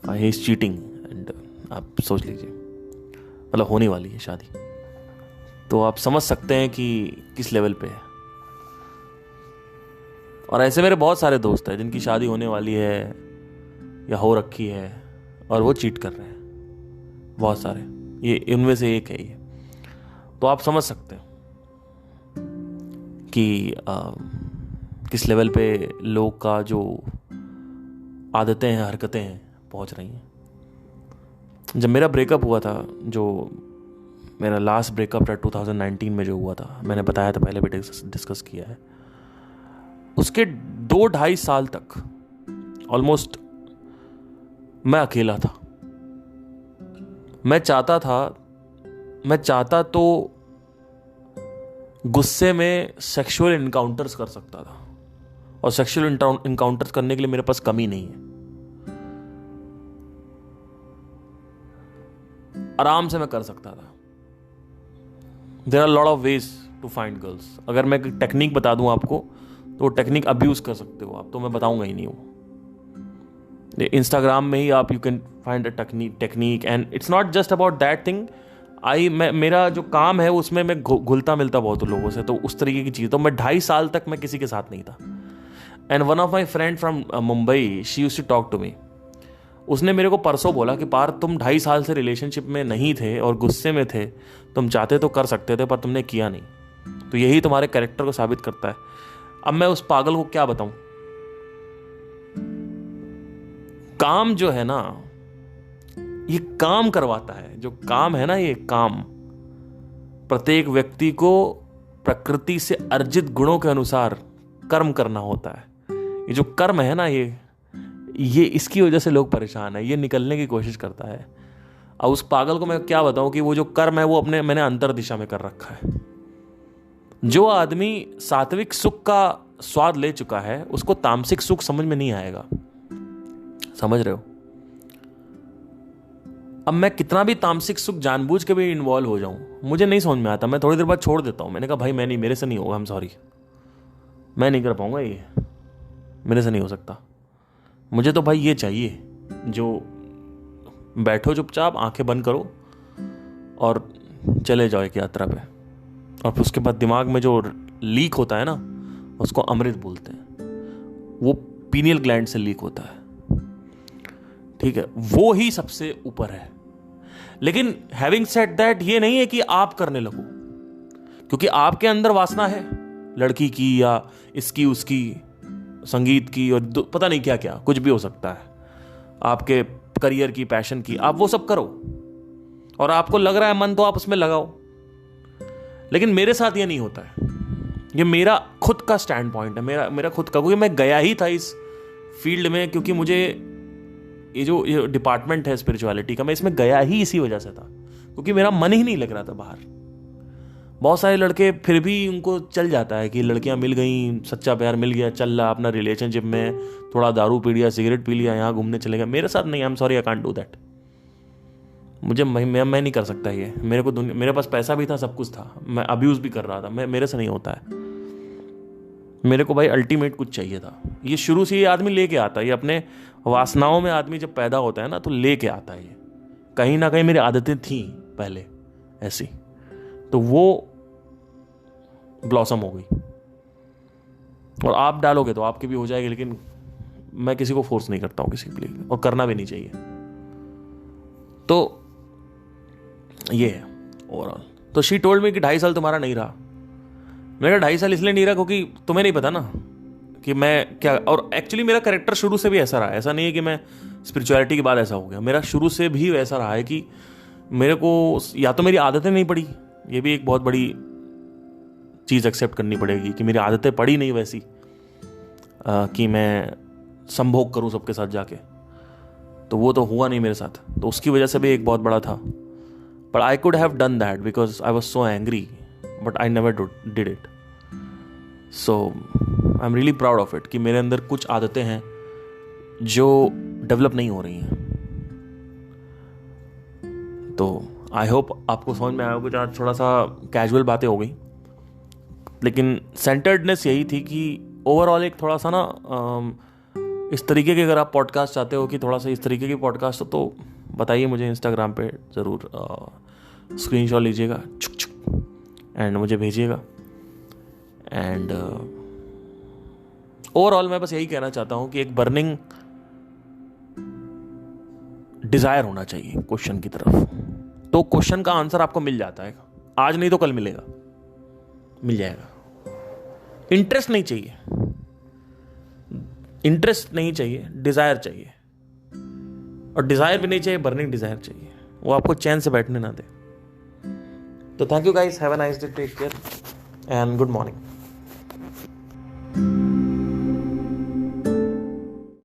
ही इज चीटिंग। एंड आप सोच लीजिए, मतलब होने वाली है शादी, तो आप समझ सकते हैं कि किस लेवल पे है। और ऐसे मेरे बहुत सारे दोस्त हैं जिनकी शादी होने वाली है या हो रखी है और वो चीट कर रहे हैं, बहुत सारे। ये इनमें से एक है ये। तो आप समझ सकते हैं कि किस लेवल पे लोग का जो आदतें हैं, हरकतें हैं, पहुंच रही हैं। जब मेरा ब्रेकअप हुआ था, जो मेरा लास्ट ब्रेकअप था 2019 में जो हुआ था, मैंने बताया था, पहले भी डिस्कस किया है, उसके 2-2.5 साल तक ऑलमोस्ट मैं अकेला था। मैं चाहता तो गुस्से में सेक्सुअल इनकाउंटर्स कर सकता था, और सेक्सुअल इनकाउंटर्स करने के लिए मेरे पास कमी नहीं है, आराम से मैं कर सकता था। There are lot of ways to find girls. अगर मैं टेक्निक बता दूं आपको तो टेक्निक अब्यूज कर सकते हो आप, तो मैं बताऊंगा ही नहीं। वो इंस्टाग्राम में ही आप you can find a technique and it's not just about that thing. मेरा जो काम है उसमें मैं घुलता मिलता बहुत लोगों से, तो उस तरीके की चीज़। तो मैं 2.5 साल तक मैं किसी के साथ नहीं था। And one of my friend from Mumbai, she used to talk to me. उसने मेरे को परसों बोला कि पार तुम 2.5 साल से रिलेशनशिप में नहीं थे और गुस्से में थे, तुम चाहते तो कर सकते थे पर तुमने किया नहीं, तो यही तुम्हारे कैरेक्टर को साबित करता है। अब मैं उस पागल को क्या बताऊं? काम जो है ना, ये काम करवाता है। जो काम है ना, ये काम प्रत्येक व्यक्ति को प्रकृति से अर्जित गुणों के अनुसार कर्म करना होता है। ये जो कर्म है ना, ये इसकी वजह से लोग परेशान है, ये निकलने की कोशिश करता है। अब उस पागल को मैं क्या बताऊं कि वो जो कर्म है वो मैंने अंतर दिशा में कर रखा है। जो आदमी सात्विक सुख का स्वाद ले चुका है उसको तामसिक सुख समझ में नहीं आएगा, समझ रहे हो? अब मैं कितना भी तामसिक सुख जानबूझ के भी इन्वॉल्व हो जाऊं, मुझे नहीं समझ में आता, मैं थोड़ी देर बाद छोड़ देता हूं। मैंने कहा भाई मैं नहीं, मेरे से नहीं होगा, हम सॉरी, मैं नहीं कर पाऊंगा, ये मेरे से नहीं हो सकता। मुझे तो भाई ये चाहिए, जो बैठो चुपचाप, आंखें बंद करो और चले जाओ एक यात्रा पे, और उसके बाद दिमाग में जो लीक होता है ना, उसको अमृत बोलते हैं। वो पीनियल ग्लैंड से लीक होता है, ठीक है? वो ही सबसे ऊपर है। लेकिन हैविंग सेड दैट, ये नहीं है कि आप करने लगो, क्योंकि आपके अंदर वासना है, लड़की की या इसकी उसकी, संगीत की, और पता नहीं क्या क्या, कुछ भी हो सकता है, आपके करियर की, पैशन की। आप वो सब करो और आपको लग रहा है मन, तो आप उसमें लगाओ। लेकिन मेरे साथ ये नहीं होता है। ये मेरा खुद का स्टैंड पॉइंट है, मेरा खुद का, क्योंकि मैं गया ही था इस फील्ड में, क्योंकि मुझे ये डिपार्टमेंट है स्पिरिचुअलिटी का, मैं इसमें गया ही इसी वजह से था, क्योंकि मेरा मन ही नहीं लग रहा था बाहर। बहुत सारे लड़के फिर भी उनको चल जाता है कि लड़कियां मिल गई, सच्चा प्यार मिल गया, चल रहा अपना रिलेशनशिप में, थोड़ा दारू पी लिया, सिगरेट पी लिया, यहाँ घूमने चले गए। मेरे साथ नहीं, I am sorry, I can't do that. मैं नहीं कर सकता ये। मेरे पास पैसा भी था, सब कुछ था, मैं अब्यूज भी कर रहा था, मेरे से नहीं होता है। मेरे को भाई अल्टीमेट कुछ चाहिए था। ये शुरू से ये आदमी लेके आता है, ये अपने वासनाओं में आदमी जब पैदा होता है ना तो लेके आता है। ये कहीं ना कहीं मेरी आदतें थी पहले ऐसी, तो वो ब्लॉसम हो गई। और आप डालोगे तो आपकी भी हो जाएगी, लेकिन मैं किसी को फोर्स नहीं करता हूं किसी के लिए, और करना भी नहीं चाहिए। तो ये है ओवरऑल। तो शी टोल्ड मी कि 2.5 साल तुम्हारा नहीं रहा। मैंने कहा 2.5 साल इसलिए नहीं रहा क्योंकि तुम्हें नहीं पता ना कि मैं क्या। और एक्चुअली मेरा कैरेक्टर शुरू से भी ऐसा रहा है, ऐसा नहीं है कि मैं स्पिरिचुअलिटी के बाद ऐसा हो गया। मेरा शुरू से भी वैसा रहा है कि मेरे को या तो मेरी आदतें नहीं पड़ी, ये भी एक बहुत बड़ी चीज़ एक्सेप्ट करनी पड़ेगी कि मेरी आदतें पड़ी नहीं वैसी कि मैं संभोग करूं सबके साथ जाके, तो वो तो हुआ नहीं मेरे साथ, तो उसकी वजह से भी एक बहुत बड़ा था। But I could have done that because I was so angry, but I never did it. So I am really proud of it कि मेरे अंदर कुछ आदतें हैं जो डेवलप नहीं हो रही हैं। तो आई होप आपको समझ में आया। कुछ आज थोड़ा सा कैजुअल बातें हो गई, लेकिन सेंटर्डनेस यही थी कि ओवरऑल एक थोड़ा सा ना इस तरीके के, अगर आप पॉडकास्ट चाहते हो कि थोड़ा सा इस तरीके की पॉडकास्ट हो, तो बताइए मुझे इंस्टाग्राम पे ज़रूर स्क्रीनशॉट लीजिएगा एंड मुझे भेजिएगा। एंड ओवरऑल मैं बस यही कहना चाहता हूँ कि एक बर्निंग डिज़ायर होना चाहिए क्वेश्चन की तरफ, तो क्वेश्चन का आंसर आपको मिल जाता है। आज नहीं तो कल मिलेगा, मिल जाएगा। इंटरेस्ट नहीं चाहिए, इंटरेस्ट नहीं चाहिए, डिजायर चाहिए। और डिजायर भी नहीं चाहिए, बर्निंग डिजायर चाहिए, वो आपको चैन से बैठने ना दे। तो thank you guys, have a nice day, take care and good morning.